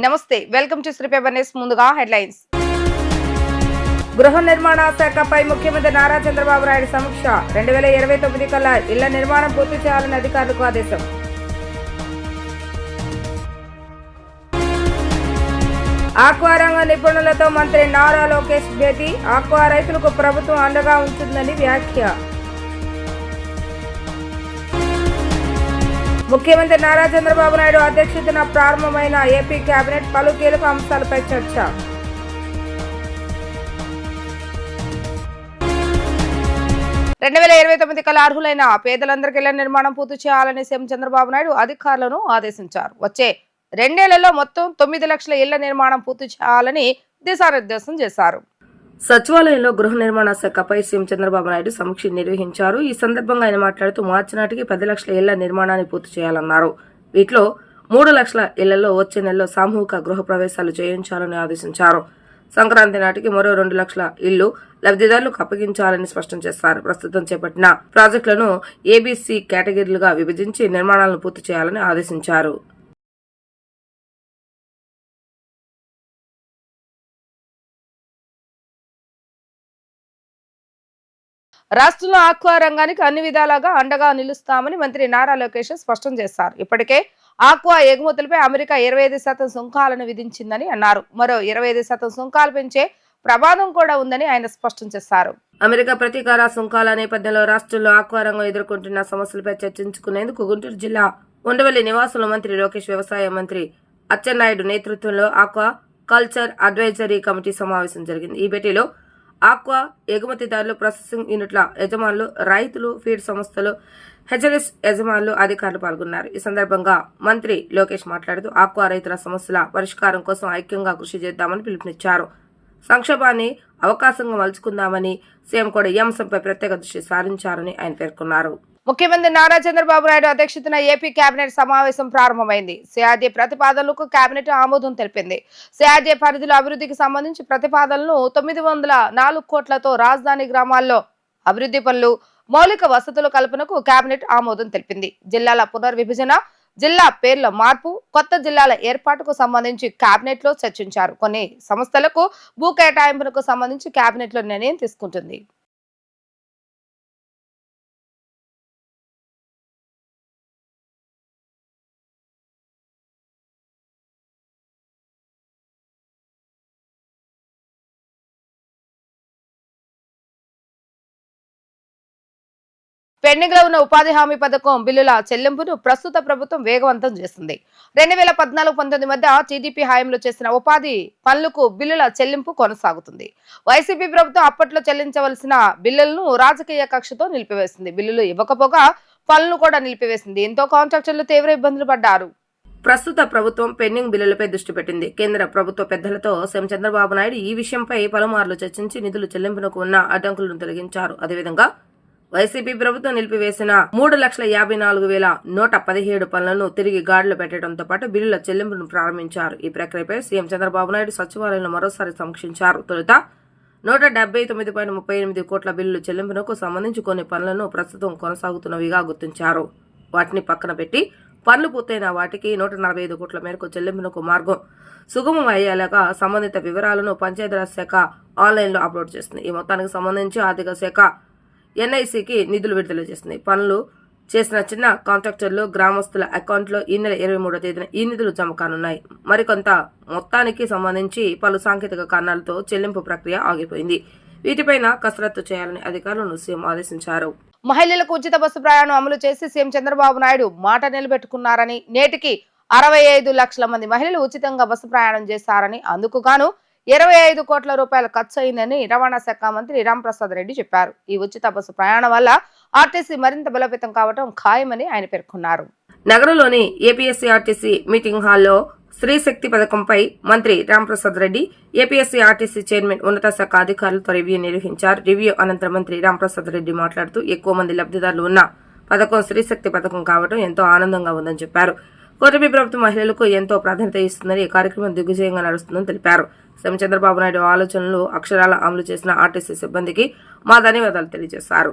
నమస్తే, welcome to Shri paper news. ముందుగా headlines. గృహ నిర్మాణ శాఖపై ముఖ్యమంత్రి నారా చంద్రబాబు నాయుడు సమీక్ష. 2029 కల్లా ఇళ్ల నిర్మాణం పూర్తి చేయాలని అధికారులకు ఆదేశం. ఆక్వా రంగ నిపుణులతో మంత్రి నారా లోకేష్ భేటీ. ఆక్వా రైతులకు ప్రభుత్వం అండగా ఉంటుందని వ్యాఖ్య. ముఖ్యమంత్రి నారా చంద్రబాబు నాయుడు అధ్యక్షతన ప్రారంభమైన ఏపీ కేబినెట్ పలు కీలక అంశాలపై చర్చ. కల్లా అర్హులైన పేదలందరికీ ఇళ్ల నిర్మాణం పూర్తి చేయాలని సీఎం చంద్రబాబు నాయుడు అధికారులను ఆదేశించారు. వచ్చే 2 ఏళ్లలో మొత్తం 9 లక్షల ఇళ్ల నిర్మాణం పూర్తి చేయాలని దిశానిర్దేశం చేశారు. సచివాలయంలో గృహ నిర్మాణ శాఖపై సీఎం చంద్రబాబు నాయుడు సమీక్ష నిర్వహించారు. ఈ సందర్భంగా ఆయన మాట్లాడుతూ మార్చి నాటికి 10 లక్షల ఇళ్ల నిర్మాణాన్ని పూర్తి చేయాలన్నారు. వీటిలో 3 లక్షల ఇళ్లలో వచ్చే నెలలో సామూహిక గృహ ప్రవేశాలు చేయించాలని ఆదేశించారు. సంక్రాంతి నాటికి మరో 2 లక్షల ఇళ్లు లబ్ధిదారులకు అప్పగించాలని స్పష్టం చేశారు. ప్రస్తుతం చేపట్టిన ప్రాజెక్టులను ఏబీసీ కేటగిరీలుగా విభజించి నిర్మాణాలను పూర్తి చేయాలని ఆదేశించారు. రాష్ట్రంలో ఆక్వా రంగానికి అన్ని విధాలుగా అండగా నిలుస్తామని మంత్రి నారా లోకేష్ స్పష్టం చేశారు. ఇప్పటికే ఆక్వా ఎగుమతులపై అమెరికా 25% సుంకాలను విధించిందని అన్నారు. మరో 25% సుంకాలు పెంచే ప్రమాదం కూడా ఉందని ఆయన స్పష్టం చేశారు. అమెరికా ప్రతీకార సుంకాల నేపథ్యంలో రాష్ట్రంలో ఆక్వా రంగం ఎదుర్కొంటున్న సమస్యలపై చర్చించుకునేందుకు గుంటూరు జిల్లా ఉండవల్లి నివాసంలో మంత్రి లోకేష్, వ్యవసాయ మంత్రి అచ్చెన్నాయుడు నేతృత్వంలో ఆక్వా కల్చర్ అడ్వైజరీ కమిటీ సమావేశం జరిగింది. ఈ భేటీలో ఆక్వా ఎగుమతిదారులు, ప్రాసెసింగ్ యూనిట్ల యజమానులు, రైతులు, ఫీడ్ సంస్థలు, హెచ్చరిస్ యజమానులు, అధికారులు పాల్గొన్నారు. ఈ సందర్భంగా మంత్రి లోకేష్ మాట్లాడుతూ ఆక్వా రైతుల సమస్యల పరిష్కారం కోసం ఐక్యంగా కృషి చేద్దామని పిలుపునిచ్చారు. సంక్షోభాన్ని అవకాశంగా మలుచుకుందామని సీఎం కూడా ఈ అంశంపై ప్రత్యేక దృష్టి సారించారని ఆయన పేర్కొన్నారు. ముఖ్యమంత్రి నారా చంద్రబాబు నాయుడు అధ్యక్షతన ఏపీ కేబినెట్ సమావేశం ప్రారంభమైంది. సిఆర్డీ ప్రతిపాదనలకు కేబినెట్ ఆమోదం తెలిపింది. సిఆర్డీ పరిధిలో అభివృద్ధికి సంబంధించి ప్రతిపాదనలు 904 కోట్లతో రాజధాని గ్రామాల్లో అభివృద్ధి పనులు, మౌలిక వసతుల కల్పనకు కేబినెట్ ఆమోదం తెలిపింది. జిల్లాల పునర్విభజన, జిల్లా పేర్ల మార్పు, కొత్త జిల్లాల ఏర్పాటుకు సంబంధించి కేబినెట్ లో చర్చించారు. కొన్ని సంస్థలకు భూ కేటాయింపులకు సంబంధించి కేబినెట్ లో నిర్ణయం తీసుకుంటుంది. పెండింగ్ లో ఉన్న ఉపాధి హామీ పథకం బిల్లుల చెల్లింపును ప్రస్తుత ప్రభుత్వం వేగవంతం చేస్తుంది. 2014-19 మధ్య టీడీపీ హయాంలో చేసిన ఉపాధి పనులకు బిల్లుల చెల్లింపు కొనసాగుతుంది. వైసీపీ ప్రభుత్వం అప్పట్లో చెల్లించవలసిన బిల్లులను రాజకీయ కక్షతో నిలిపివేసింది. బిల్లులు ఇవ్వకపోగా పనులను కూడా నిలిపివేసింది. ఎంతో కాంట్రాక్టర్లు తీవ్ర ఇబ్బందులు పడ్డారు. ప్రస్తుత ప్రభుత్వం పెండింగ్ బిల్లులపై దృష్టి పెట్టింది. కేంద్ర ప్రభుత్వ పెద్దలతో సీఎం చంద్రబాబు నాయుడు ఈ విషయంపై పలుమార్లు చర్చించి నిధులు చెల్లింపునకు ఉన్న అడ్డంకులను తొలగించారు. అదేవిధంగా వైసీపీ ప్రభుత్వం నిలిపివేసిన 3,54,117 పనులను తిరిగి గాడిలో పెట్టడంతో పాటు బిల్లుల చెల్లింపును ప్రారంభించారు. ఈ ప్రక్రియపై సీఎం చంద్రబాబు నాయుడు సచివాలయంలో మరోసారి సమీక్షించారు. తొలుత 179.38 కోట్ల బిల్లుల చెల్లింపునకు సంబంధించి కొన్ని పనులను ప్రస్తుతం కొనసాగుతున్నవిగా గుర్తించారు. వాటిని పక్కన పెట్టి పనులు పూర్తయిన వాటికి 145 కోట్ల మేరకు చెల్లింపునకు మార్గం సుగమం అయ్యేలాగా సంబంధిత వివరాలను పంచాయతీరాజ్ శాఖ ఆన్లైన్లో అప్లోడ్ చేస్తుంది. ఈ మొత్తానికి సంబంధించి ఆర్థిక శాఖ ఎన్ఐసికి నిధులు విడుదల చేస్తుంది. పనులు చేసిన చిన్న కాంట్రాక్టర్లు, గ్రామస్తుల అకౌంట్లో ఈ నెల 23వ తేదీన ఈ నిధులు జమ కానున్నాయి. మరికొంత మొత్తానికి సంబంధించి పలు సాంకేతిక కారణాలతో చెల్లింపు ప్రక్రియ ఆగిపోయింది. వీటిపైన కసరత్తు చేయాలని అధికారులను సీఎం ఆదేశించారు. మహిళలకు ఉచిత బస్సు ప్రయాణం అమలు చేసి సీఎం చంద్రబాబు నాయుడు మాట నిలబెట్టుకున్నారని, నేటికి 65 లక్షల మంది మహిళలు ఉచితంగా బస్సు ప్రయాణం చేశారని, అందుకు గాను 25 కోట్ల రూపాయలు ఖర్చు అయిందని రవాణా శాఖ మంత్రి రాంప్రసాద్ రెడ్డి చెప్పారు. ఈ ఉచిత బస్సు ప్రయాణం వల్ల ఆర్టీసీ మరింత బలోపేతం కావడం ఖాయమని ఆయన పేర్కొన్నారు. నగరంలోని ఏపీఎస్సీఆర్టీసీ మీటింగ్ హాల్లో స్త్రీ శక్తి పథకంపై మంత్రి రాంప్రసాద్ రెడ్డి, ఏపీఎస్సీఆర్టీసీ చైర్మన్, ఉన్నత శాఖ అధికారులతో రివ్యూ నిర్వహించారు. రివ్యూ అనంతరం మంత్రి రాంప్రసాద్ రెడ్డి మాట్లాడుతూ ఎక్కువ మంది లబ్ధిదారులు ఉన్న పథకం స్త్రీ శక్తి పథకం కావడం ఎంతో ఆనందంగా ఉందని చెప్పారు. కూటమి ప్రభుత్వం మహిళలకు ఎంతో ప్రాధాన్యత ఇస్తుందని, ఈ కార్యక్రమం దిగ్విజయంగా నడుస్తుందని తెలిపారు. సీఎం చంద్రబాబు నాయుడు ఆలోచనలు అక్షరాల అమలు చేసిన ఆర్టీసీ సిబ్బందికి మా ధన్యవాదాలు తెలియజేశారు.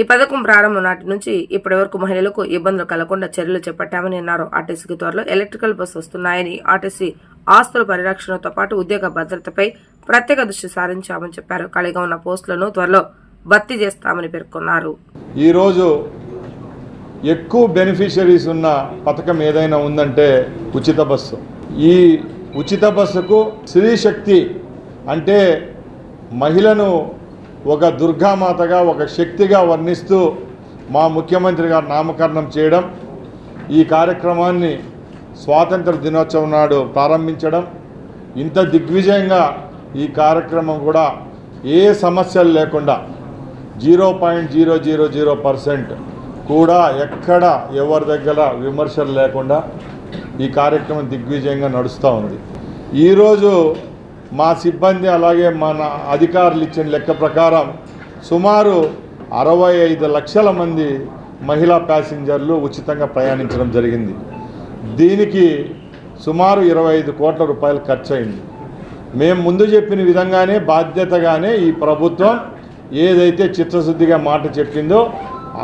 ఈ పథకం ప్రారంభం నాటి నుంచి ఇప్పటి వరకు మహిళలకు ఇబ్బందులు కలగకుండా చర్యలు చేపట్టామని అన్నారు. ఆర్టీసీకి త్వరలో ఎలక్ట్రికల్ బస్సు వస్తున్నాయని, ఆర్టీసీ ఆస్తుల పరిరక్షణతో పాటు ఉద్యోగ భద్రతపై ప్రత్యేక దృష్టి సారించామని చెప్పారు. ఖాళీగా ఉన్న పోస్టులను త్వరలో భర్తీ చేస్తామని పేర్కొన్నారు. ఈరోజు ఎక్కువ బెనిఫిషరీస్ ఉన్న పథకం ఏదైనా ఉందంటే ఉచిత బస్సు. ఈ ఉచిత బస్సుకు స్త్రీ శక్తి అంటే మహిళను ఒక దుర్గామాతగా, ఒక శక్తిగా వర్ణిస్తూ మా ముఖ్యమంత్రి గారు నామకరణం చేయడం, ఈ కార్యక్రమాన్ని స్వాతంత్ర దినోత్సవం నాడు ప్రారంభించడం, ఇంత దిగ్విజయంగా ఈ కార్యక్రమం కూడా ఏ సమస్యలు లేకుండా 0.000% కూడా ఎక్కడ ఎవరి దగ్గర విమర్శలు లేకుండా ఈ కార్యక్రమం దిగ్విజయంగా నడుస్తూ ఉంది. ఈరోజు మా సిబ్బంది అలాగే మన అధికారులు ఇచ్చిన లెక్క ప్రకారం సుమారు 65 లక్షల మంది మహిళా ప్యాసింజర్లు ఉచితంగా ప్రయాణించడం జరిగింది. దీనికి సుమారు 25 కోట్ల రూపాయలు ఖర్చు అయింది. మేము ముందు చెప్పిన విధంగానే బాధ్యతగానే ఈ ప్రభుత్వం ఏదైతే చిత్తశుద్ధిగా మాట చెప్పిందో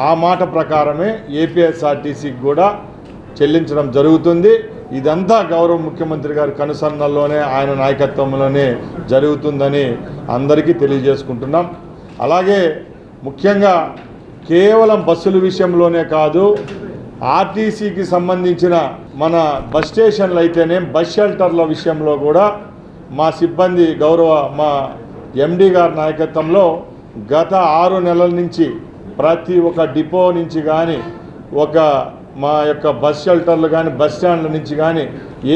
ఆ మాట ప్రకారమే ఏపీఎస్ఆర్టీసీకి కూడా చెల్లించడం జరుగుతుంది. ఇదంతా గౌరవ ముఖ్యమంత్రి గారి కనుసన్నల్లోనే, ఆయన నాయకత్వంలోనే జరుగుతుందని అందరికీ తెలియజేసుకుంటున్నాం. అలాగే ముఖ్యంగా కేవలం బస్సుల విషయంలోనే కాదు, ఆర్టీసీకి సంబంధించిన మన బస్ స్టేషన్లు అయితేనే బస్ షెల్టర్ల విషయంలో కూడా మా సిబ్బంది మా ఎండి గారి నాయకత్వంలో గత 6 నెలల నుంచి ప్రతి ఒక్క డిపో నుంచి కానీ, మా యొక్క బస్ షెల్టర్లు కానీ, బస్ స్టాండ్ల నుంచి కానీ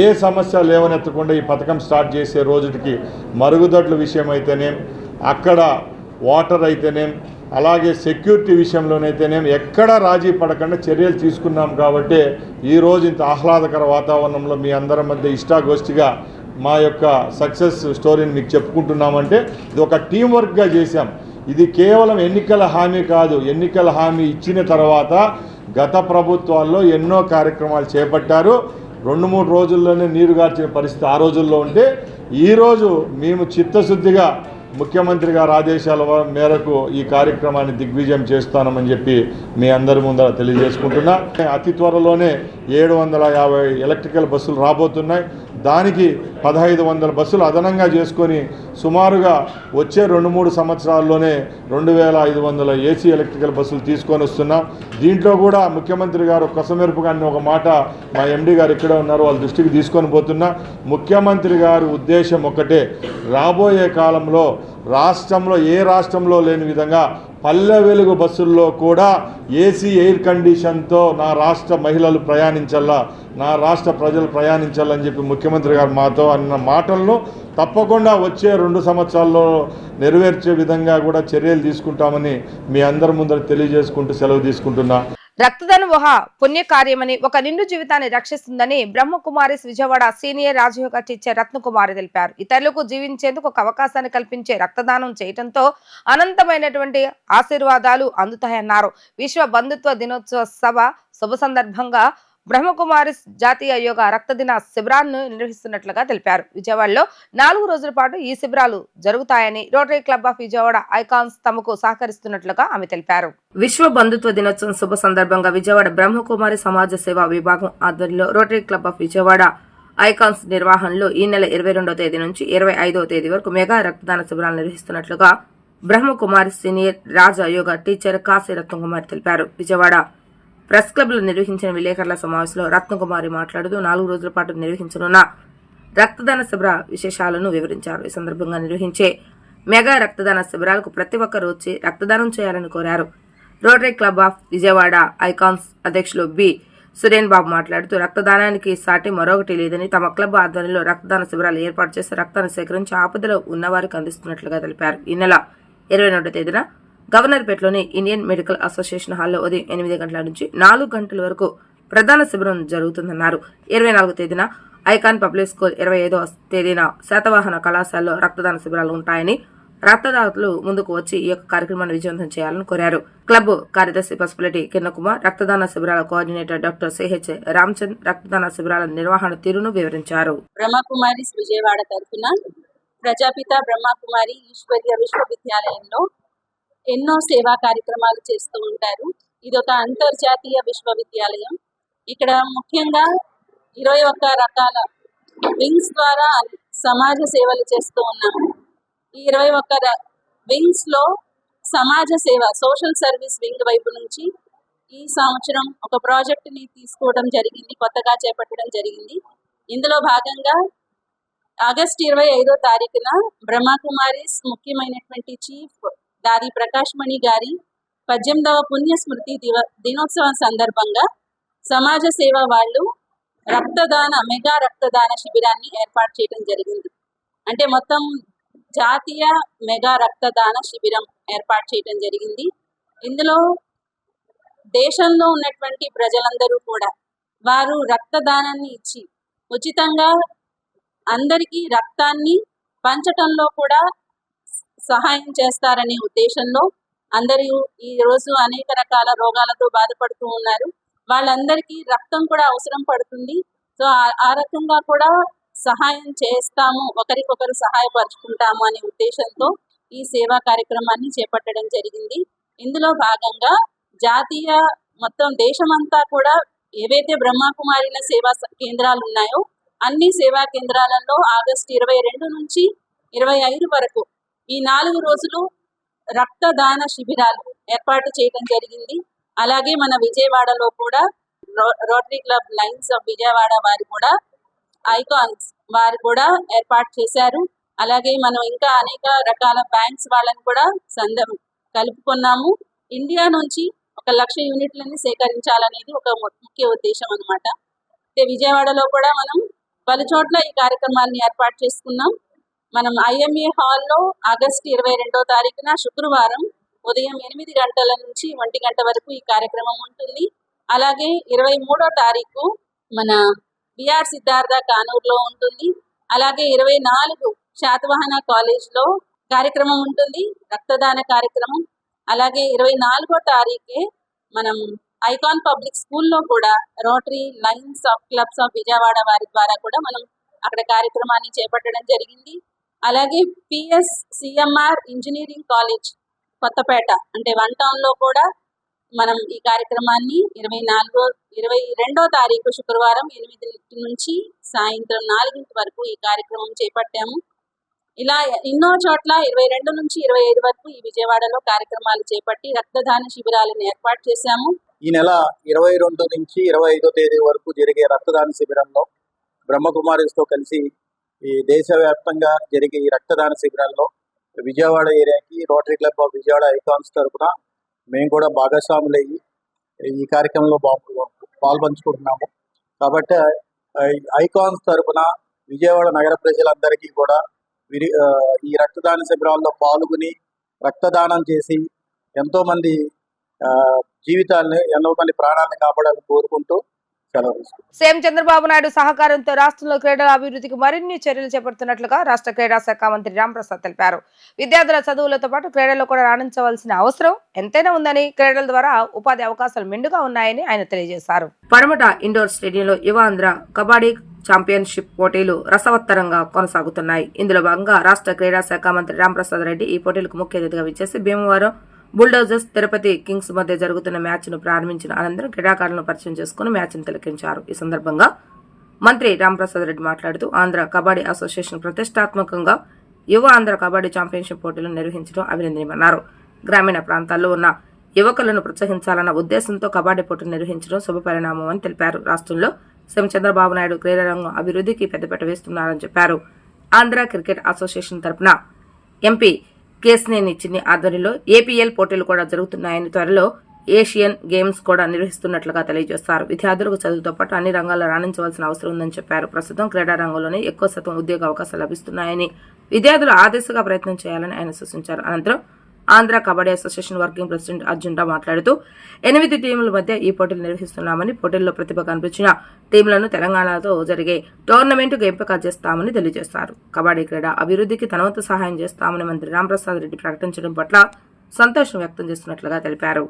ఏ సమస్య లేవనెత్తకుండా ఈ పథకం స్టార్ట్ చేసే రోజుకి మరుగుదొడ్ల విషయం అయితేనేం, అక్కడ వాటర్ అయితేనేం, అలాగే సెక్యూరిటీ విషయంలోనైతేనేం ఎక్కడ రాజీ పడకుండా చర్యలు తీసుకున్నాం. కాబట్టి ఈరోజు ఇంత ఆహ్లాదకర వాతావరణంలో మీ అందరి మధ్య ఇష్టాగోష్ఠిగా మా యొక్క సక్సెస్ స్టోరీని మీకు చెప్పుకుంటున్నామంటే ఇది ఒక టీం వర్క్గా చేశాం. ఇది కేవలం ఎన్నికల హామీ కాదు. ఎన్నికల హామీ ఇచ్చిన తర్వాత గత ప్రభుత్వాల్లో ఎన్నో కార్యక్రమాలు చేపట్టారు. 2-3 రోజుల్లోనే నీరు గార్చిన పరిస్థితి ఆ రోజుల్లో ఉంటే, ఈరోజు మేము చిత్తశుద్ధిగా ముఖ్యమంత్రి గారి ఆదేశాల మేరకు ఈ కార్యక్రమాన్ని దిగ్విజయం చేస్తామని చెప్పి మీ అందరి ముందర తెలియజేసుకుంటున్నా. అతి త్వరలోనే 750 ఎలక్ట్రికల్ బస్సులు రాబోతున్నాయి. దానికి 1500 బస్సులు అదనంగా చేసుకొని సుమారుగా వచ్చే 2-3 సంవత్సరాల్లోనే 2500 ఏసీ ఎలక్ట్రికల్ బస్సులు తీసుకొని వస్తున్నాం. దీంట్లో కూడా ముఖ్యమంత్రి గారు కొసమెరుపుగా ఒక మాట మా ఎండి గారు ఇక్కడే ఉన్నారు, వాళ్ళ దృష్టికి తీసుకొని పోతున్నా. ముఖ్యమంత్రి గారి ఉద్దేశం ఒకటే, రాబోయే కాలంలో రాష్ట్రంలో ఏ రాష్ట్రంలో లేని విధంగా పల్లె వెలుగు బస్సుల్లో కూడా ఏసీ ఎయిర్ కండిషన్తో నా రాష్ట్ర మహిళలు ప్రయాణించాలా, నా రాష్ట్ర ప్రజలు ప్రయాణించాలని చెప్పి ముఖ్యమంత్రి గారు మాతో అన్న మాటలను తప్పకుండా వచ్చే 2 సంవత్సరాల్లో నెరవేర్చే విధంగా కూడా చర్యలు తీసుకుంటామని మీ అందరి ముందర తెలియజేసుకుంటూ సెలవు తీసుకుంటున్నా. రక్తదానం ఒక పుణ్యకార్యమని, ఒక నిండు జీవితాన్ని రక్షిస్తుందని బ్రహ్మకుమారిస్ విజయవాడ సీనియర్ రాజయోగ టీచర్ రత్నకుమారి తెలిపారు. ఇతరులకు జీవించేందుకు ఒక అవకాశాన్ని కల్పించే రక్తదానం చేయడంతో అనంతమైనటువంటి ఆశీర్వాదాలు అందుతాయన్నారు. విశ్వ బంధుత్వ దినోత్సవ శుభ సందర్భంగా బ్రహ్మకుమారిస్ జాతీయ యోగా రక్తదిన శిబిరాలను నిర్వహిస్తున్నట్లుగా తెలిపారు. విజయవాడలో 4 రోజుల పాటు ఈ శిబిరాలు జరుగుతాయని, rotary club of Vijayawada icons తమకు సహకరిస్తున్నట్లుగా ఆమె తెలిపారు. విశ్వ బంధుత్వ దినోత్సవం శుభ సందర్భంగా విజయవాడ బ్రహ్మకుమారి సమాజ సేవా విభాగం ఆధ్వర్యంలో rotary club of Vijayawada icons నిర్వహణలో ఈ నెల 22వ తేదీ నుంచి 25వ తేదీ వరకు మెగా రక్తదాన శిబిరాలు నిర్వహిస్తున్నట్లుగా బ్రహ్మకుమారి సీనియర్ రాజ యోగా టీచర్ కాశీ రత్నకుమారి తెలిపారు. విజయవాడ ప్రెస్ క్లబ్ లో నిర్వహించిన విలేకరుల సమావేశంలో రత్నకుమారి మాట్లాడుతూ 4 రోజుల పాటు నిర్వహించనున్న రక్తదాన శిబిర విశేషాలను వివరించారు. ఈ సందర్భంగా నిర్వహించే మెగా రక్తదాన శిబిరాలకు ప్రతి ఒక్కరూ వచ్చి రక్తదానం చేయాలని కోరారు. Rotary club of Vijayawada icons అధ్యక్షులు బి సురేన్ బాబు మాట్లాడుతూ రక్తదానానికి సాటి మరొకటి లేదని, తమ క్లబ్ ఆధ్వర్యంలో రక్తదాన శిబిరాలు ఏర్పాటు చేసి రక్తాన్ని సేకరించి ఆపదలో ఉన్నవారికి అందిస్తున్నట్లుగా తెలిపారు. ఈ నెల 22వ తేదీన గవర్నర్పేటలోని ఇండియన్ మెడికల్ అసోసియేషన్ హాల్లో ఉదయం 8 గంటల నుంచి 4 గంటల వరకు ప్రధాన శిబిరం జరుగుతుందన్నారు. 24వ తేదీన ఐకాన్ పబ్లిక్ స్కూల్, 25వ తేదీన శాతవాహన కళాశాలలో రక్తదాన శిబిరాలు ఉంటాయని, రక్తదాతలు ముందుకు వచ్చి ఈ యొక్క కార్యక్రమాన్ని విజయవంతం చేయాలని కోరారు. క్లబ్ కార్యదర్శి పసుపులెట్టి కిరణకుమార్, రక్తదాన శిబిరాల కోఆర్డినేటర్ డాక్టర్ సిహెచ్ రామచంద్ రక్తదాన శిబిరాల నిర్వహణ తీరును వివరించారు. బ్రహ్మకుమారి విజయవాడ తరఫున ప్రజాపిత బ్రహ్మకుమారి ఈశ్వర్య విశ్వవిద్యాలయంలో ఎన్నో సేవా కార్యక్రమాలు చేస్తూ ఉంటారు. ఇది ఒక అంతర్జాతీయ విశ్వవిద్యాలయం. ఇక్కడ ముఖ్యంగా 21 రకాల వింగ్స్ ద్వారా సమాజ సేవలు చేస్తూ ఉన్నాము. ఈ 21 వింగ్స్ లో సమాజ సేవ సోషల్ సర్వీస్ వింగ్ వైపు నుంచి ఈ సంవత్సరం ఒక ప్రాజెక్ట్ ని తీసుకోవడం జరిగింది, కొత్తగా చేపట్టడం జరిగింది. ఇందులో భాగంగా ఆగస్టు 25వ తారీఖున బ్రహ్మకుమారిస్ ముఖ్యమైనటువంటి చీఫ్ దారి ప్రకాష్ మణి గారి 18వ పుణ్య స్మృతి దినోత్సవం సందర్భంగా సమాజ సేవ వాళ్ళు మెగా రక్తదాన శిబిరాన్ని ఏర్పాటు చేయడం జరిగింది. అంటే మొత్తం జాతీయ మెగా రక్తదాన శిబిరం ఏర్పాటు చేయడం జరిగింది. ఇందులో దేశంలో ఉన్నటువంటి ప్రజలందరూ కూడా వారు రక్తదానాన్ని ఇచ్చి ఉచితంగా అందరికీ రక్తాన్ని పంచటంలో కూడా సహాయం చేస్తారనే ఉద్దేశంలో అందరూ ఈ రోజు అనేక రకాల రోగాలతో బాధపడుతూ ఉన్నారు. వాళ్ళందరికీ రక్తం కూడా అవసరం పడుతుంది. సో ఆ రకంగా కూడా సహాయం చేస్తాము, ఒకరికొకరు సహాయపరుచుకుంటాము అనే ఉద్దేశంతో ఈ సేవా కార్యక్రమాన్ని చేపట్టడం జరిగింది. ఇందులో భాగంగా జాతీయ మొత్తం దేశమంతా కూడా ఏవైతే బ్రహ్మకుమారిల సేవా కేంద్రాలు ఉన్నాయో అన్ని సేవా కేంద్రాలలో ఆగస్టు 22 నుంచి 25 వరకు ఈ 4 రోజులు రక్తదాన శిబిరాలు ఏర్పాటు చేయడం జరిగింది. అలాగే మన విజయవాడలో కూడా rotary club lines of Vijayawada వారు కూడా ఐకాన్స్ వారు కూడా ఏర్పాటు చేశారు. అలాగే మనం ఇంకా అనేక రకాల బ్యాంక్స్ వాళ్ళని కూడా కలుపుకున్నాము. ఇండియా నుంచి 1,00,000 యూనిట్లని సేకరించాలనేది ఒక ముఖ్య ఉద్దేశం అన్నమాట. విజయవాడలో కూడా మనం పలు చోట్ల ఈ కార్యక్రమాన్ని ఏర్పాటు చేసుకున్నాం. మనం IMA హాల్లో ఆగస్టు 22వ తారీఖున శుక్రవారం ఉదయం 8 గంటల నుంచి 1 గంట వరకు ఈ కార్యక్రమం ఉంటుంది. అలాగే 23వ తారీఖు మన బిఆర్ సిద్ధార్థ కానూరులో ఉంటుంది. అలాగే 24 శాతవాహన కాలేజ్లో కార్యక్రమం ఉంటుంది, రక్తదాన కార్యక్రమం. అలాగే 24వ తారీఖే మనం ఐకాన్ పబ్లిక్ స్కూల్లో కూడా rotary lines of clubs of Vijayawada వారి ద్వారా కూడా మనం అక్కడ కార్యక్రమాన్ని చేపట్టడం జరిగింది. అలాగే PSCMR ఇంజనీరింగ్ కాలేజ్ కొత్తపేట అంటే 1 టౌన్లో కూడా మనం ఈ కార్యక్రమాన్ని 22వ తారీఖు శుక్రవారం 8 నుంచి సాయంత్రం 4 వరకు ఈ కార్యక్రమం చేపట్టాము. ఇలా ఎన్నో చోట్ల 22 నుంచి 25 వరకు ఈ విజయవాడలో కార్యక్రమాలు చేపట్టి రక్తదాన శిబిరాలను ఏర్పాటు చేశాము. ఈ నెల 22 నుంచి 25వ తేదీ వరకు జరిగే రక్తదాన శిబిరంలో బ్రహ్మకుమారిస్తో కలిసి ఈ దేశవ్యాప్తంగా జరిగే ఈ రక్తదాన శిబిరాల్లో విజయవాడ ఏరియాకి rotary club of Vijayawada icons తరఫున మేము కూడా భాగస్వాములయ్యి ఈ కార్యక్రమంలో పాల్పంచుకుంటున్నాము. కాబట్టి ఐకాన్స్ తరఫున విజయవాడ నగర ప్రజలందరికీ కూడా ఈ రక్తదాన శిబిరాల్లో పాల్గొని రక్తదానం చేసి ఎంతోమంది జీవితాలని ఎంతోమంది ప్రాణాలను కాపాడాలని కోరుకుంటూ సెలవు. సీఎం చంద్రబాబు నాయుడు సహకారంతో రాష్ట్రంలో క్రీడల అభివృద్ధికి మరిన్ని చర్యలు చేపడుతున్నట్లుగా రాష్ట్ర క్రీడా శాఖ మంత్రి రాంప్రసాద్ తెలిపారు. విద్యార్థుల చదువులతో పాటు క్రీడల్లో కూడా రాణించవలసిన అవసరం ఎంతైనా ఉందని, క్రీడల ద్వారా ఉపాధి అవకాశాలు మెండుగా ఉన్నాయని ఆయన తెలియజేశారు. పడమట ఇండోర్ స్టేడియంలో యువాంధ్ర కబడ్డీ ఛాంపియన్షిప్ పోటీలు రసవత్తరంగా కొనసాగుతున్నాయి. ఇందులో భాగంగా రాష్ట్ర క్రీడా శాఖ మంత్రి రాంప్రసాద్ రెడ్డి ఈ పోటీలకు ముఖ్య అతిథిగా విచ్చేసి భీమవరం బుల్డోజర్స్ తిరుపతి కింగ్స్ మధ్య జరుగుతున్న మ్యాచ్ ను ప్రారంభించిన అనంతరం క్రీడాకారులను పరిచయం చేసుకుని మ్యాచ్ ను తిలకించారు. ఈ సందర్భంగా మంత్రి రాంప్రసాద్ రెడ్డి మాట్లాడుతూ ఆంధ్ర కబడ్డీ అసోసియేషన్ ప్రతిష్టాత్మకంగా యువ ఆంధ్ర కబడ్డీ ఛాంపియన్షిప్ పోటీలను నిర్వహించడం అభినందనీయమన్నారు. గ్రామీణ ప్రాంతాల్లో ఉన్న యువకులను ప్రోత్సహించాలన్న ఉద్దేశంతో కబడ్డీ పోటీలు నిర్వహించడం శుభపరిణామం అని తెలిపారు. రాష్ట్రంలో సీఎం చంద్రబాబు నాయుడు క్రీడా రంగం అభివృద్ధికి పెద్దపీట వేస్తున్నారని చెప్పారు. ఆంధ్ర క్రికెట్ అసోసియేషన్ తరపున ఎంపీ కేసినేని చిన్ని ఆధ్వర్యంలో APL పోటీలు కూడా జరుగుతున్నాయని, త్వరలో ఏషియన్ గేమ్స్ కూడా నిర్వహిస్తున్నట్లుగా తెలియజేస్తారు. విద్యార్థులకు చదువుతో పాటు అన్ని రంగాల్లో రాణించవలసిన అవసరం ఉందని చెప్పారు. ప్రస్తుతం క్రీడా రంగంలోనే ఎక్కువ శాతం ఉద్యోగ అవకాశాలు లభిస్తున్నాయని, విద్యార్థులు ఆ దిశగా ప్రయత్నం చేయాలని ఆయన సూచించారు. అనంతరం Andhra kabaddi association working president Arjun Rao మాట్లాడుతూ 8 టీముల మధ్య ఈ పోటీలు నిర్వహిస్తున్నామని, పోటీల్లో ప్రతిభ కనిపించిన టీంలను తెలంగాణతో జరిగే టోర్నమెంట్కు ఎంపిక చేస్తామని తెలియజేశారు. కబడ్డీ క్రీడ అభివృద్ధికి తన వంతు సహాయం చేస్తామని మంత్రి రాంప్రసాద్ రెడ్డి ప్రకటించడం పట్ల సంతోషం వ్యక్తం చేస్తున్నట్లుగా తెలిపారు.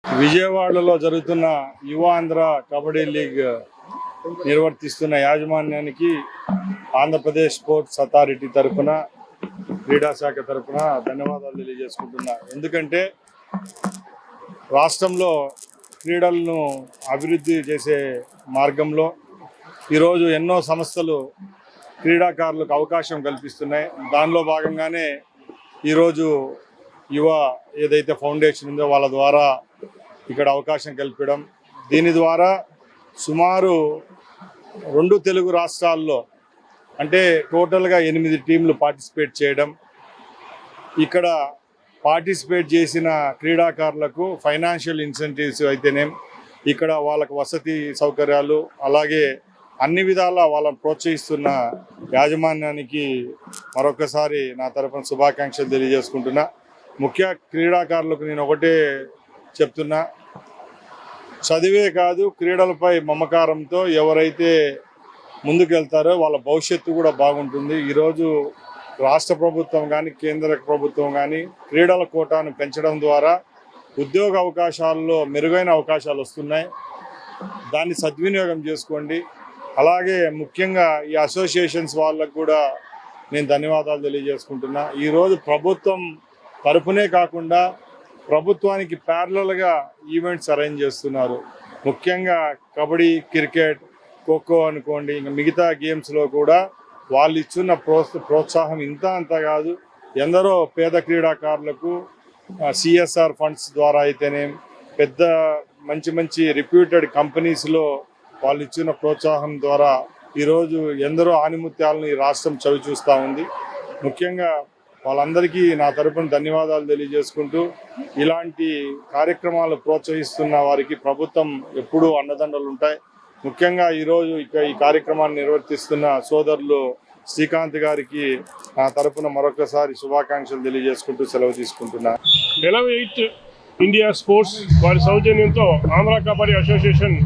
విజయవాడలో జరుగుతున్న యువాంధ్ర కబడ్డీ లీగ్ నిర్వర్తిస్తున్న యాజమాన్యానికి ఆంధ్రప్రదేశ్ స్పోర్ట్స్ అథారిటీ తరఫున, క్రీడా శాఖ తరఫున ధన్యవాదాలు తెలియజేసుకుంటున్నా. ఎందుకంటే రాష్ట్రంలో క్రీడలను అభివృద్ధి చేసే మార్గంలో ఈరోజు ఎన్నో సంస్థలు క్రీడాకారులకు అవకాశం కల్పిస్తున్నాయి. దానిలో భాగంగానే ఈరోజు యువ ఏదైతే ఫౌండేషన్ ఉందో వాళ్ళ ద్వారా ఇక్కడ అవకాశం కల్పించడం, దీని ద్వారా సుమారు 2 తెలుగు రాష్ట్రాల్లో అంటే టోటల్గా 8 టీంలు పార్టిసిపేట్ చేయడం, ఇక్కడ పార్టిసిపేట్ చేసిన క్రీడాకారులకు ఫైనాన్షియల్ ఇన్సెంటివ్స్ అయితేనేం, ఇక్కడ వాళ్ళకు వసతి సౌకర్యాలు, అలాగే అన్ని విధాలా వాళ్ళని ప్రోత్సహిస్తున్న యాజమాన్యానికి మరొకసారి నా తరఫున శుభాకాంక్షలు తెలియజేసుకుంటున్నా. ముఖ్య క్రీడాకారులకు నేను ఒకటే చెప్తున్నా, చదివే కాదు క్రీడలపై మమకారంతో ఎవరైతే ముందుకెళ్తారో వాళ్ళ భవిష్యత్తు కూడా బాగుంటుంది. ఈరోజు రాష్ట్ర ప్రభుత్వం కానీ కేంద్ర ప్రభుత్వం కానీ క్రీడల కోటాను పెంచడం ద్వారా ఉద్యోగ అవకాశాల్లో మెరుగైన అవకాశాలు వస్తున్నాయి. దాన్ని సద్వినియోగం చేసుకోండి. అలాగే ముఖ్యంగా ఈ అసోసియేషన్స్ వాళ్ళకు కూడా నేను ధన్యవాదాలు తెలియజేసుకుంటున్నా. ఈరోజు ప్రభుత్వం తరపునే కాకుండా ప్రభుత్వానికి ప్యారలల్గా ఈవెంట్స్ అరేంజ్ చేస్తున్నారు. ముఖ్యంగా కబడ్డీ, క్రికెట్, ఖోఖో అనుకోండి, ఇంకా మిగతా గేమ్స్లో కూడా వాళ్ళు ఇచ్చిన ప్రోత్సాహం ఇంత అంత కాదు. ఎందరో పేద క్రీడాకారులకు సిఎస్ఆర్ ఫండ్స్ ద్వారా అయితేనే పెద్ద మంచి రిప్యూటెడ్ కంపెనీస్లో వాళ్ళు ఇచ్చిన ప్రోత్సాహం ద్వారా ఈరోజు ఎందరో ఆణిముత్యాలను ఈ రాష్ట్రం చవి చూస్తూ ఉంది. ముఖ్యంగా వాళ్ళందరికీ నా తరపున ధన్యవాదాలు తెలియజేసుకుంటూ, ఇలాంటి కార్యక్రమాలు ప్రోత్సహిస్తున్న వారికి ప్రభుత్వం ఎప్పుడూ అండదండలు ఉంటాయి. ముఖ్యంగా ఈరోజు ఈ కార్యక్రమాన్ని నిర్వర్తిస్తున్న సోదరులు శ్రీకాంత్ గారికి నా తరపున మరొకసారి శుభాకాంక్షలు తెలియజేసుకుంటూ సెలవు తీసుకుంటున్నా. ఎలవేట్ ఇండియా స్పోర్ట్స్ వారి సౌజన్యంతో ఆంధ్ర కబడ్డీ అసోసియేషన్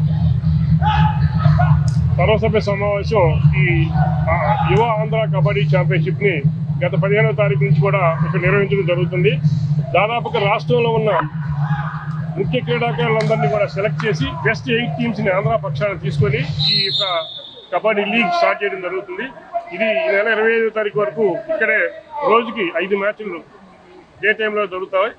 సర్వసభ్య సమావేశం ఈ యువ ఆంధ్ర కబడ్డీ ఛాంపియన్షిప్ని గత 15వ తారీఖు నుంచి కూడా ఇక్కడ నిర్వహించడం జరుగుతుంది. దాదాపుగా రాష్ట్రంలో ఉన్న ముఖ్య క్రీడాకారులందరినీ కూడా సెలెక్ట్ చేసి బెస్ట్ 8 టీమ్స్ని ఆంధ్ర పక్షాన్ని తీసుకొని ఈ యొక్క కబడ్డీ లీగ్ స్టార్ట్ చేయడం జరుగుతుంది. ఇది ఈ నెల 25వ తారీఖు వరకు ఇక్కడే రోజుకి 5 మ్యాచ్లు డే టైంలో జరుగుతాయి.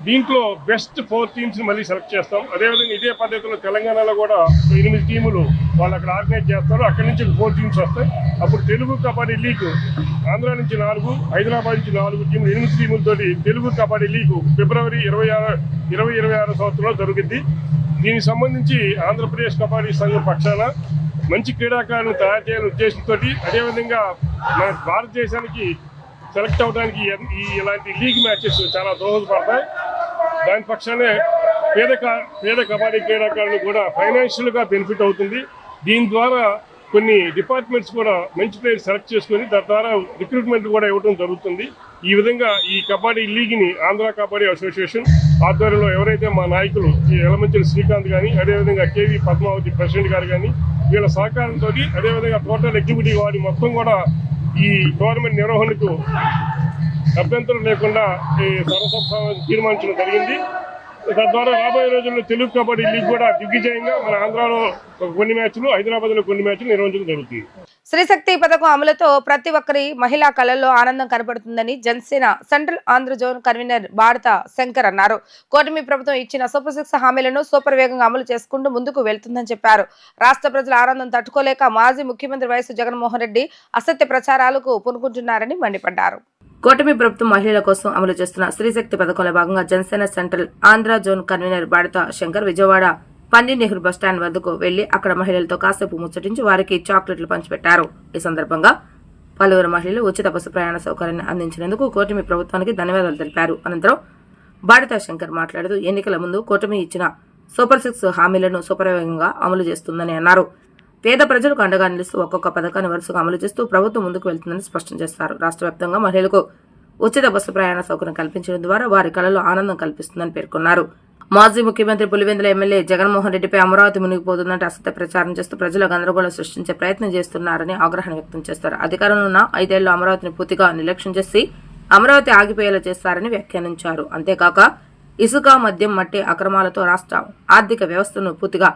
దీంట్లో బెస్ట్ 4 టీమ్స్ని మళ్ళీ సెలెక్ట్ చేస్తాం. అదేవిధంగా ఇదే పద్ధతిలో తెలంగాణలో కూడా 8 టీములు వాళ్ళు అక్కడ ఆర్గనైజ్ చేస్తారు. అక్కడి నుంచి 4 టీమ్స్ వస్తాయి. అప్పుడు తెలుగు కబడ్డీ లీగ్ ఆంధ్ర నుంచి 4, హైదరాబాద్ నుంచి 4 టీములు, 8 టీములతోటి తెలుగు కబడ్డీ లీగ్ ఫిబ్రవరి 2026 సంవత్సరంలో జరుగుద్ది. దీనికి సంబంధించి ఆంధ్రప్రదేశ్ కబడ్డీ సంఘం పక్షాన మంచి క్రీడాకారులను తయారు చేయాలని ఉద్దేశంతో, అదేవిధంగా మన భారతదేశానికి సెలెక్ట్ అవడానికి ఇలాంటి లీగ్ మ్యాచెస్ చాలా దోహదపడతాయి. దాని పక్షానే పేద కబడ్డీ క్రీడాకారులు కూడా ఫైనాన్షియల్గా బెనిఫిట్ అవుతుంది. దీని ద్వారా కొన్ని డిపార్ట్మెంట్స్ కూడా మంచి ప్లేయర్ సెలెక్ట్ చేసుకొని దాని ద్వారా రిక్రూట్మెంట్ కూడా ఇవ్వడం జరుగుతుంది. ఈ విధంగా ఈ కబడ్డీ లీగ్ని ఆంధ్ర కబడ్డీ అసోసియేషన్ ఆధ్వర్యంలో ఎవరైతే మా నాయకులు ఈ ఎలమంచిలి శ్రీకాంత్ కానీ, అదేవిధంగా కేవీ పద్మావతి ప్రెసిడెంట్ గారు కానీ వీళ్ళ సహకారంతో, అదేవిధంగా టోటల్ ఎగ్జిక్యూటివ్ వారి మొత్తం కూడా ఈ టోర్నమెంట్ నిర్వహణకు అభ్యంతరం లేకుండా ఈ సర్వసభ తీర్మానించడం జరిగింది. తద్వారా రాబోయే రోజుల్లో తెలుగు కబడ్డీ లీగ్ కూడా దిగ్విజయంగా మన ఆంధ్రాలో కొన్ని మ్యాచ్లు, హైదరాబాద్లో కొన్ని మ్యాచ్లు నిర్వహించడం జరుగుతుంది. శ్రీశక్తి పథకం అమలుతో ప్రతి ఒక్కరి మహిళా కళల్లో ఆనందం కనబడుతుందని Janasena central Andhra zone convener Badata Shankar అన్నారు. కూటమి ప్రభుత్వం ఇచ్చిన సూపర్ 6 హామీలను సూపర్ వేగంగా అమలు చేసుకుంటూ ముందుకు వెళ్తుందని చెప్పారు. రాష్ట్ర ప్రజల ఆనందం తట్టుకోలేక మాజీ ముఖ్యమంత్రి వైఎస్ జగన్మోహన్ రెడ్డి అసత్య ప్రచారాలకు పూనుకుంటున్నారని మండిపడ్డారు. కూటమి ప్రభుత్వం మహిళల కోసం అమలు చేస్తున్న శ్రీశక్తి పథకంలో భాగంగా Janasena central Andhra zone convener Badata Shankar Vijayawada Pandit Nehru bus stand వద్దకు వెళ్లి అక్కడ మహిళలతో కాసేపు ముచ్చటించి వారికి చాక్లెట్లు పంచిపెట్టారు. ఈ సందర్భంగా పలువురు మహిళలు ఉచిత బస్సు ప్రయాణ సౌకర్యాన్ని అందించినందుకు కూటమి ప్రభుత్వానికి ధన్యవాదాలు తెలిపారు. అనంతరం బాడత శంకర్ మాట్లాడుతూ ఎన్నికల ముందు కూటమి ఇచ్చిన సూపర్ 6 హామీలను సూపర్వేగంగా అమలు చేస్తుందని అన్నారు. పేద ప్రజలకు అండగా నిలుస్తూ ఒక్కొక్క పథకాన్ని వరుసగా అమలు చేస్తూ ప్రభుత్వం ముందుకు వెళ్తుందని స్పష్టం చేశారు. రాష్ట్ర వ్యాప్తంగా మహిళలకు ఉచిత బస్సు ప్రయాణ సౌకర్యం కల్పించడం ద్వారా వారి కళలో ఆనందం కల్పిస్తుందని పేర్కొన్నారు. మాజీ ముఖ్యమంత్రి పులివెందుల ఎమ్మెల్యే జగన్మోహన్ రెడ్డిపై అమరావతి మునిగిపోతుందంటే అసత్య ప్రచారం చేస్తూ ప్రజల గందరగోళం సృష్టించే ప్రయత్నం చేస్తున్నారని ఆగ్రహం వ్యక్తం చేస్తారు. అధికారంలో ఉన్న 5 ఏళ్లు అమరావతిని పూర్తిగా నిర్లక్ష్యం చేసి అమరావతి ఆగిపోయేలా చేస్తారని వ్యాఖ్యానించారు. అంతేకాక ఇసుక, మద్యం, మట్టి అక్రమాలతో రాష్ట్ర ఆర్థిక వ్యవస్థను పూర్తిగా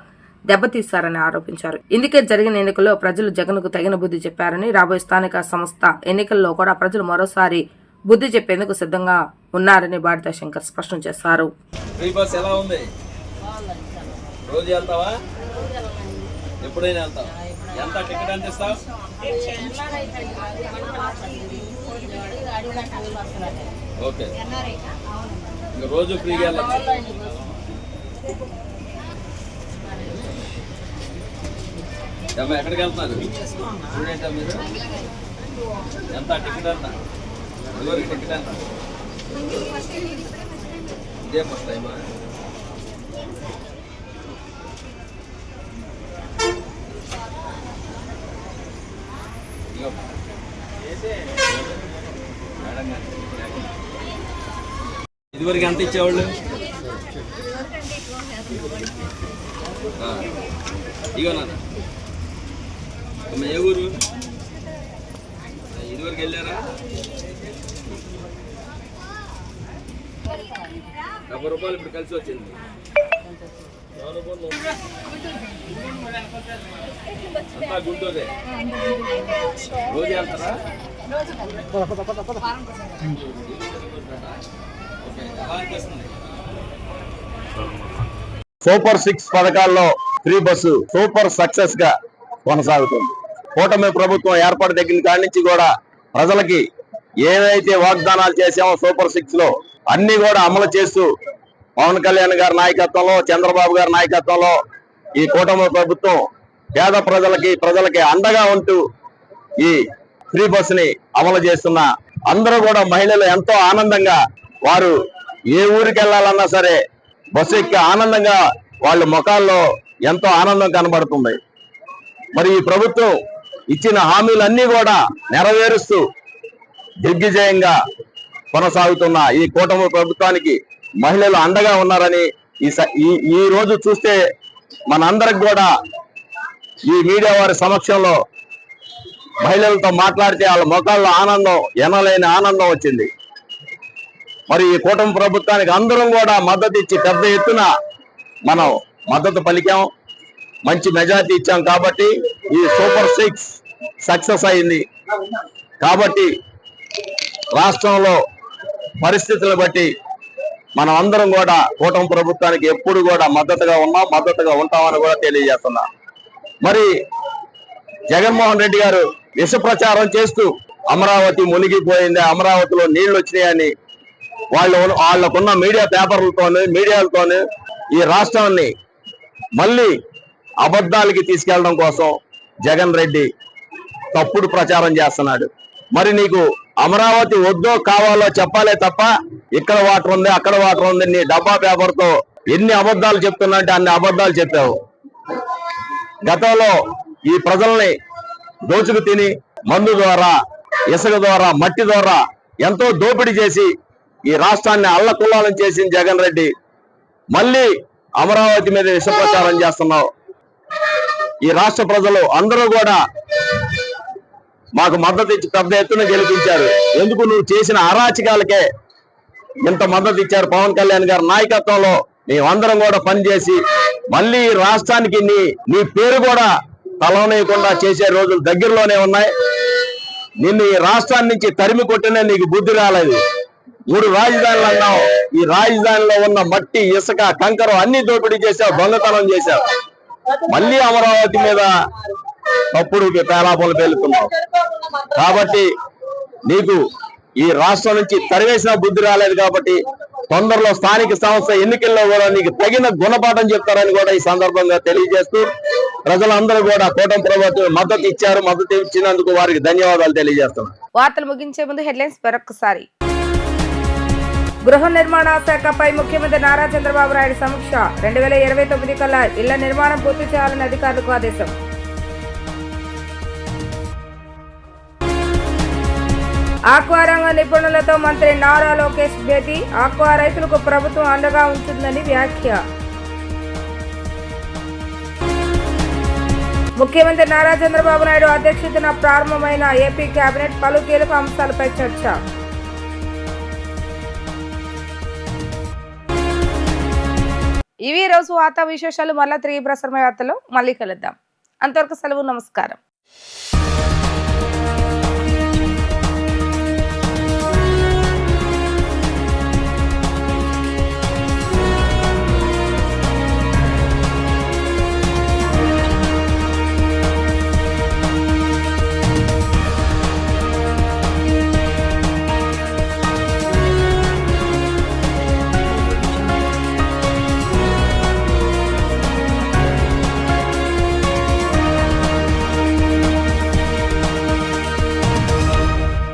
దెబ్బతీశారని ఆరోపించారు. ఇందుకే జరిగిన ఎన్నికల్లో ప్రజలు జగన్ కు తగిన బుద్ధి చెప్పారని, రాబోయే స్థానిక సంస్థ ఎన్నికల్లో కూడా ప్రజలు మరోసారి బుద్ధి చెప్పేందుకు సిద్ధంగా ఉన్నారని బాడిత శంకర్ స్పష్టం చేశారు. ఫ్రీ బస్ ఎలా ఉంది? రోజు వెళ్తావా? ఎప్పుడైనా వెళ్తావా? ఎంత టికెట్ ఎంత ఇస్తావు? ఓకే, ఇంకా రోజు ఫ్రీగా వెళ్ళచ్చు. అమ్మా ఎక్కడికి వెళ్తున్నారు? స్టూడెంటా మీరు? ఎంత టికెట్ ఎంత? ఎవరికి టికెట్ ఎంత? ఇదే ఫస్ట్ టైమా? ఇదివరకు ఎంత ఇచ్చేవాళ్ళు? ఇగో నాన్న, ఏ ఊరు? ఇదివరకు వెళ్ళారా? 70 రూపాయలు ఇప్పుడు కలిసి వచ్చింది. అంతా గుంటూరే. రోజు వెళ్తారా? సూపర్ 6 పథకాల్లో ఫ్రీ బస్సు సూపర్ సక్సెస్ గా కొనసాగుతుంది. కూటమి ప్రభుత్వం ఏర్పాటు దగ్గర కాడి నుంచి కూడా ప్రజలకి ఏవైతే వాగ్దానాలు చేసామో సూపర్ 6 లో అన్ని కూడా అమలు చేస్తూ పవన్ కళ్యాణ్ గారి నాయకత్వంలో, చంద్రబాబు గారి నాయకత్వంలో ఈ కూటమి ప్రభుత్వం పేద ప్రజలకి అండగా ఉంటూ ఈ ఫ్రీ బస్సుని అమలు చేస్తున్న అందరూ కూడా మహిళలు ఎంతో ఆనందంగా, వారు ఏ ఊరికి వెళ్ళాలన్నా సరే బస్సు ఎక్కి ఆనందంగా వాళ్ళ ముఖాల్లో ఎంతో ఆనందం కనబడుతుంది. మరి ఈ ప్రభుత్వం ఇచ్చిన హామీలన్నీ కూడా నెరవేరుస్తూ దిగ్విజయంగా కొనసాగుతున్న ఈ కూటమి ప్రభుత్వానికి మహిళలు అండగా ఉన్నారని ఈ రోజు చూస్తే మనందరికి కూడా ఈ మీడియా వారి సమక్షంలో మహిళలతో మాట్లాడితే వాళ్ళ ముఖాల్లో ఆనందం, ఎనలేని ఆనందం వచ్చింది. మరి ఈ కూటమి ప్రభుత్వానికి అందరం కూడా మద్దతు ఇచ్చి పెద్ద ఎత్తున మనం మద్దతు పలికాం, మంచి మెజారిటీ ఇచ్చాం. కాబట్టి ఈ సూపర్ 6 సక్సెస్ అయింది. కాబట్టి రాష్ట్రంలో పరిస్థితులను బట్టి మనం అందరం కూడా కూటమి ప్రభుత్వానికి ఎప్పుడు కూడా మద్దతుగా ఉన్నాం, మద్దతుగా ఉంటామని కూడా తెలియజేస్తున్నా. మరి జగన్మోహన్ రెడ్డి గారు విష ప్రచారం చేస్తూ అమరావతి మునిగిపోయింది, అమరావతిలో నీళ్లు వచ్చినాయని వాళ్ళకున్న మీడియా పేపర్లతోనే, మీడియాలతోనే ఈ రాష్ట్రాన్ని మళ్ళీ అబద్ధాలకి తీసుకెళ్లడం కోసం జగన్ రెడ్డి తప్పుడు ప్రచారం చేస్తున్నాడు. మరి నీకు అమరావతి వద్దో కావాలో చెప్పాలే తప్ప ఇక్కడ వాటర్ ఉంది, అక్కడ వాటర్ ఉంది, నీ డబ్బా పేపర్తో ఎన్ని అబద్ధాలు చెప్తున్నట్టే అన్ని అబద్ధాలు చెప్పావు. గతంలో ఈ ప్రజల్ని దోచుకు తిని మందు ద్వారా, ఇసుక ద్వారా, మట్టి ద్వారా ఎంతో దోపిడీ చేసి ఈ రాష్ట్రాన్ని అల్లకుల్లాలం చేసిన జగన్ రెడ్డి మళ్ళీ అమరావతి మీద విష ప్రచారం చేస్తున్నావు. ఈ రాష్ట్ర ప్రజలు అందరూ కూడా మాకు మద్దతు ఇచ్చి పెద్ద ఎత్తున గెలిపించారు. ఎందుకు? నువ్వు చేసిన అరాచకాలకే ఇంత మద్దతు ఇచ్చారు. పవన్ కళ్యాణ్ గారి నాయకత్వంలో మేమందరం కూడా పనిచేసి మళ్ళీ రాష్ట్రానికి నీ పేరు కూడా తలవనేయకుండా చేసే రోజులు దగ్గరలోనే ఉన్నాయి. నిన్ను ఈ రాష్ట్రాన్ని నుంచి తరిమి కొట్టినా నీకు బుద్ధి రాలేదు. 3 రాజధానులు అన్నావు. ఈ రాజధానిలో ఉన్న మట్టి, ఇసుక, కంకరం అన్ని దోపిడీ చేశావు, దొంగతనం చేశావు. మళ్ళీ అమరావతి మీద తప్పుడు పేలాపలు పేలుతున్నావు. కాబట్టి నీకు ఈ రాష్ట్రం నుంచి తరివేసిన బుద్ధి రాలేదు. కాబట్టి తొందరలో స్థానిక సంస్థ ఎన్నికల్లో కూడా నీకు తగిన గుణపాఠం చెప్తారని కూడా ఈ సందర్భంగా తెలియజేస్తూ ప్రజలందరూ కూడా కూటమి ప్రభుత్వం మద్దతు ఇచ్చారు. మద్దతు ఇచ్చినందుకు వారికి ధన్యవాదాలు తెలియజేస్తున్నారు. వార్తలు ముగించే ముందు హెడ్లైన్స్ మరొకసారి. గృహ నిర్మాణ శాఖపై ముఖ్యమంత్రి నారా చంద్రబాబు నాయుడు సమీక్ష. 2029 కల్లా ఇళ్ల నిర్మాణం పూర్తి చేయాలని అధికారులకు ఆదేశం. ఆక్వా రంగ నిపుణులతో మంత్రి నారా లోకేష్ భేటీ. ఆక్వా రైతులకు ప్రభుత్వం అండగా ఉంటుందని వ్యాఖ్య. ముఖ్యమంత్రి నారా చంద్రబాబు నాయుడు అధ్యక్షతన ప్రారంభమైన ఏపీ కేబినెట్ పలు కీలక అంశాలపై చర్చ. ఇవి ఈ రోజు వార్తా విశేషాలు. మళ్ళా తిరిగి ప్రసారమయ్యే వార్తలో మళ్ళీ కలుద్దాం. అంతవరకు సెలవు. నమస్కారం.